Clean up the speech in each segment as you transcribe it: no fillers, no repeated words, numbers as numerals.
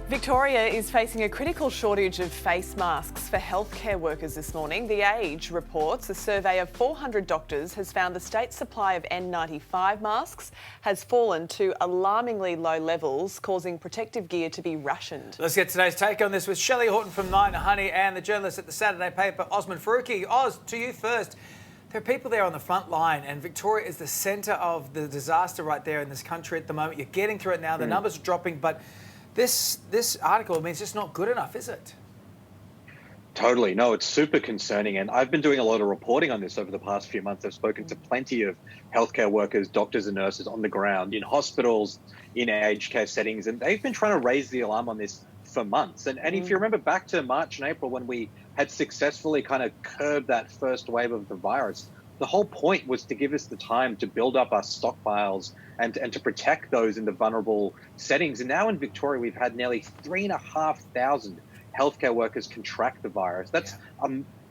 Victoria is facing a critical shortage of face masks for healthcare workers this morning. The Age reports a survey of 400 doctors has found the state's supply of N95 masks has fallen to alarmingly low levels, causing protective gear to be rationed. Let's get today's take on this with Shelley Horton from Nine Honey and the journalist at the Saturday paper, Osman Faruqi. Oz, to you first. There are people there on the front line, and Victoria is the centre of the disaster right there in this country at the moment. You're getting through it now. The numbers are dropping, but this article, I mean, it's just not good enough, is it? Totally. No, it's super concerning. And I've been doing a lot of reporting on this over the past few months. I've spoken to plenty of healthcare workers, doctors and nurses on the ground, in hospitals, in aged care settings, and they've been trying to raise the alarm on this for months. And if you remember back to March and April when we had successfully kind of curbed that first wave of the virus, the whole point was to give us the time to build up our stockpiles and to protect those in the vulnerable settings. And now in Victoria, we've had nearly 3,500 healthcare workers contract the virus. That's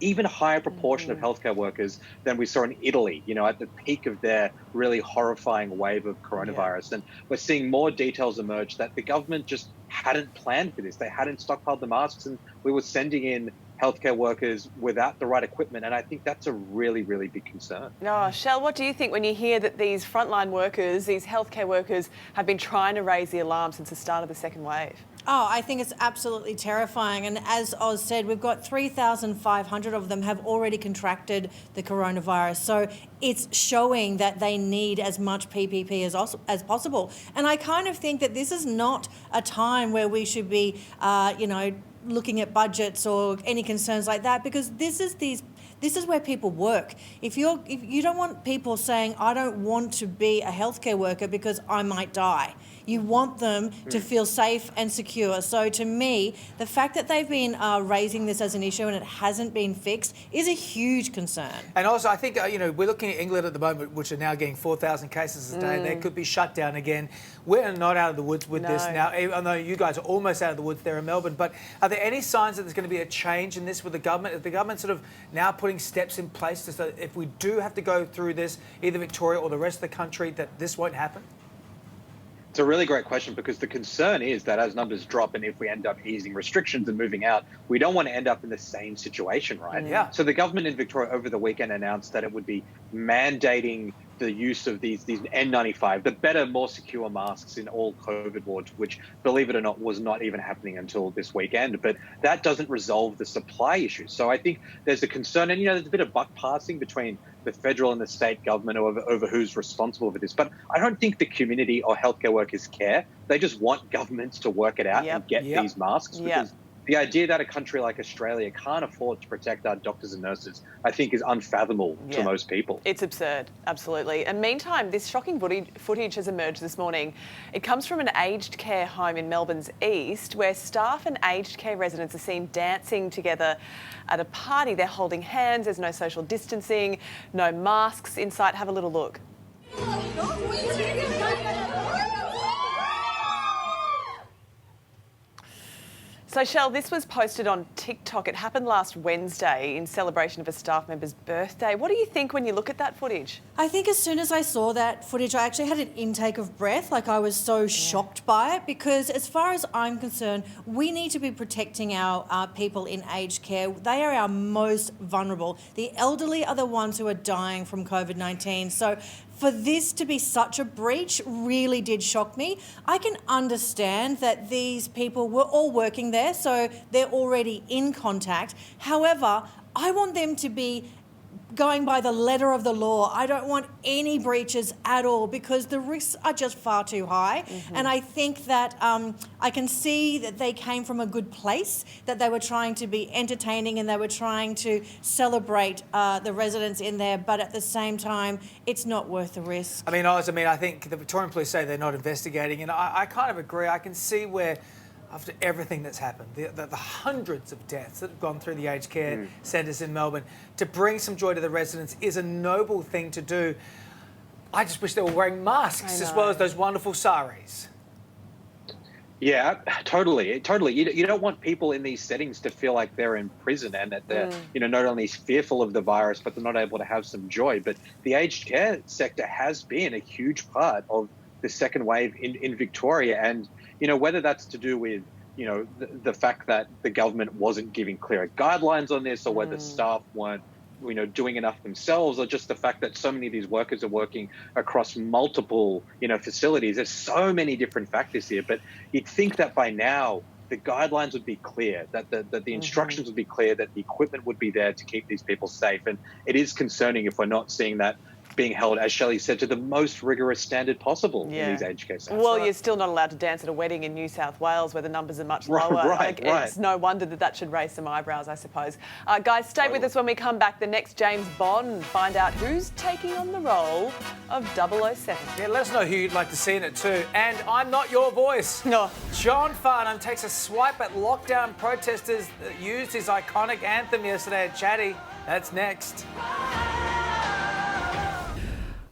even higher proportion of healthcare workers than we saw in Italy, you know, at the peak of their really horrifying wave of coronavirus. And we're seeing more details emerge that the government just hadn't planned for this. They hadn't stockpiled the masks, and we were sending in healthcare workers without the right equipment. And I think that's a really, really big concern. Oh, Shell, what do you think when you hear that these frontline workers, these healthcare workers, have been trying to raise the alarm since the start of the second wave? Oh, I think it's absolutely terrifying. And as Oz said, we've got 3,500 of them have already contracted the coronavirus. So it's showing that they need as much PPE as possible. And I kind of think that this is not a time where we should be, looking at budgets or any concerns like that, because this is where people work. If you don't want people saying, I don't want to be a healthcare worker because I might die. You want them to feel safe and secure. So to me, the fact that they've been raising this as an issue and it hasn't been fixed is a huge concern. And also, I think, we're looking at England at the moment, which are now getting 4,000 cases a day. They could be shut down again. We're not out of the woods with this now. I know you guys are almost out of the woods there in Melbourne, but are there any signs that there's going to be a change in this with the government? Is the government sort of now putting steps in place so that if we do have to go through this, either Victoria or the rest of the country, that this won't happen? It's a really great question, because the concern is that as numbers drop and if we end up easing restrictions and moving out, we don't want to end up in the same situation, right? Yeah. So the government in Victoria over the weekend announced that it would be mandating the use of these N95, the better, more secure masks in all COVID wards, which, believe it or not, was not even happening until this weekend. But that doesn't resolve the supply issue. So I think there's a concern, and, there's a bit of buck passing between the federal and the state government over who's responsible for this. But I don't think the community or healthcare workers care. They just want governments to work it out and get these masks, because the idea that a country like Australia can't afford to protect our doctors and nurses, I think, is unfathomable to most people. It's absurd, absolutely. And meantime, this shocking footage has emerged this morning. It comes from an aged care home in Melbourne's east, where staff and aged care residents are seen dancing together at a party. They're holding hands, there's no social distancing, no masks in sight. Have a little look. So, Shell, this was posted on TikTok. It happened last Wednesday in celebration of a staff member's birthday. What do you think when you look at that footage? I think as soon as I saw that footage, I actually had an intake of breath. Like, I was so shocked by it, because as far as I'm concerned, we need to be protecting our people in aged care. They are our most vulnerable. The elderly are the ones who are dying from COVID-19. So for this to be such a breach really did shock me. I can understand that these people were all working there, so they're already in contact. However, I want them to be going by the letter of the law. I don't want any breaches at all, because the risks are just far too high. And I think that I can see that they came from a good place, that they were trying to be entertaining and they were trying to celebrate the residents in there, but at the same time, it's not worth the risk. I mean, Oz, I think the Victorian Police say they're not investigating, and I kind of agree. I can see where, after everything that's happened, the hundreds of deaths that have gone through the aged care centres in Melbourne, to bring some joy to the residents is a noble thing to do. I just wish they were wearing masks as well as those wonderful saris. Yeah, totally. You don't want people in these settings to feel like they're in prison and that they're, not only fearful of the virus, but they're not able to have some joy. But the aged care sector has been a huge part of the second wave in Victoria. And, whether that's to do with you know, the fact that the government wasn't giving clearer guidelines on this, or whether staff weren't, you know, doing enough themselves, or just the fact that so many of these workers are working across multiple, you know, facilities. There's so many different factors here, but you'd think that by now the guidelines would be clear, that the instructions would be clear, that the equipment would be there to keep these people safe. And it is concerning if we're not seeing that being held, as Shelley said, to the most rigorous standard possible in these aged care centres. Well, you're still not allowed to dance at a wedding in New South Wales where the numbers are much lower. Right. It's no wonder that should raise some eyebrows, I suppose. Guys, stay with us when we come back. The next James Bond, find out who's taking on the role of 007. Yeah, let us know who you'd like to see in it too. And I'm not your voice. No. John Farnham takes a swipe at lockdown protesters that used his iconic anthem yesterday at Chatty. That's next.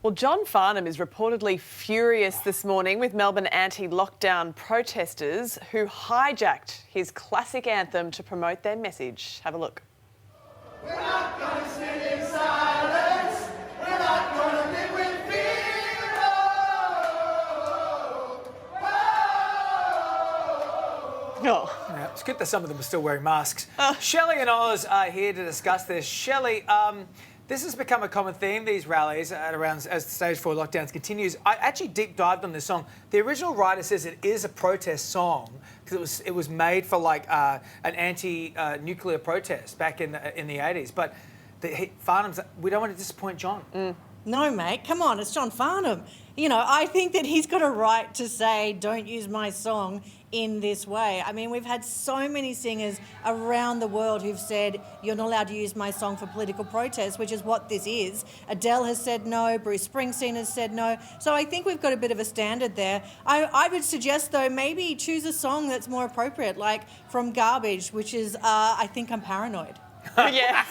Well, John Farnham is reportedly furious this morning with Melbourne anti-lockdown protesters who hijacked his classic anthem to promote their message. Have a look. We're not going to sit in silence. We're not going to live with fear. Oh. Yeah, it's good that some of them are still wearing masks. Shelley and Oz are here to discuss this. Shelley, this has become a common theme, these rallies, at around as stage 4 lockdowns continues. I actually deep dived on this song. The original writer says it is a protest song because it was made for like an anti-nuclear protest back in the 80s. But Farnham's, we don't want to disappoint John. No, mate, come on, it's John Farnham. You know, I think that he's got a right to say, don't use my song in this way. I mean, we've had so many singers around the world who've said, you're not allowed to use my song for political protest, which is what this is. Adele has said no, Bruce Springsteen has said no. So I think we've got a bit of a standard there. I would suggest, though, maybe choose a song that's more appropriate, like From Garbage, which is, I Think I'm Paranoid. Yes.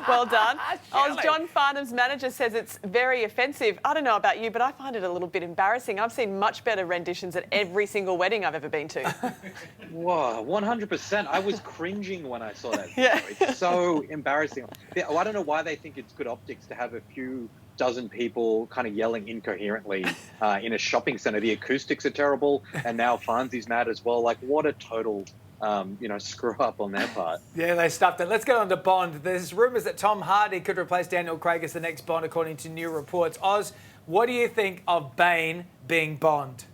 Well done. John Farnham's manager says it's very offensive. I don't know about you, but I find it a little bit embarrassing. I've seen much better renditions at every single wedding I've ever been to. Whoa, 100%. I was cringing when I saw that. Yeah. It's so embarrassing. I don't know why they think it's good optics to have a few dozen people kind of yelling incoherently in a shopping centre. The acoustics are terrible, and now Farnsey's mad as well. Like, what a total... screw up on their part. Yeah, they stuffed it. Let's get on to Bond. There's rumours that Tom Hardy could replace Daniel Craig as the next Bond, according to new reports. Oz, what do you think of Bane being Bond?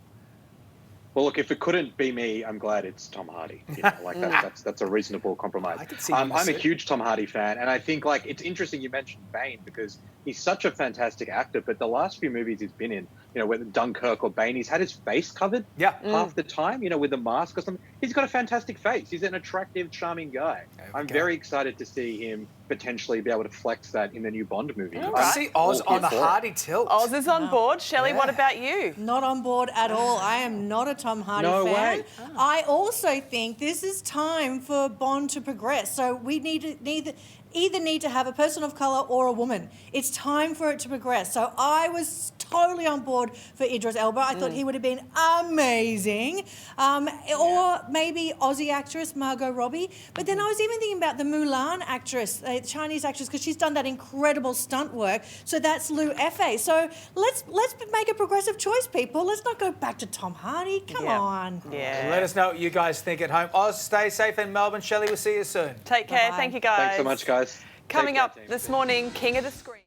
Well, look, if it couldn't be me, I'm glad it's Tom Hardy. You know, like that's a reasonable compromise. I could see I'm a huge Tom Hardy fan, and I think like it's interesting you mentioned Bane because he's such a fantastic actor. But the last few movies he's been in, you know, whether Dunkirk or Bane, he's had his face covered half the time, you know, with a mask or something. He's got a fantastic face. He's an attractive, charming guy. I'm very excited to see him potentially be able to flex that in the new Bond movie. I see Oz on the Hardy tilt. Oz is on board. Shelley, what about you? Not on board at all. I am not a Tom Hardy No fan. way. I also think this is time for Bond to progress. So we either need to have a person of colour or a woman. It's time for it to progress. So I was totally on board for Idris Elba. I thought he would have been amazing. Or maybe Aussie actress Margot Robbie. But then I was even thinking about the Mulan actress, the Chinese actress, because she's done that incredible stunt work. So that's Liu Effei. So let's make a progressive choice, people. Let's not go back to Tom Hardy. Come on. Yeah. Let us know what you guys think at home. Oz, stay safe in Melbourne. Shelley, we'll see you soon. Take care. Bye-bye. Thank you, guys. Thanks so much, guys. Coming Take care, up team. this morning, King of the Screen.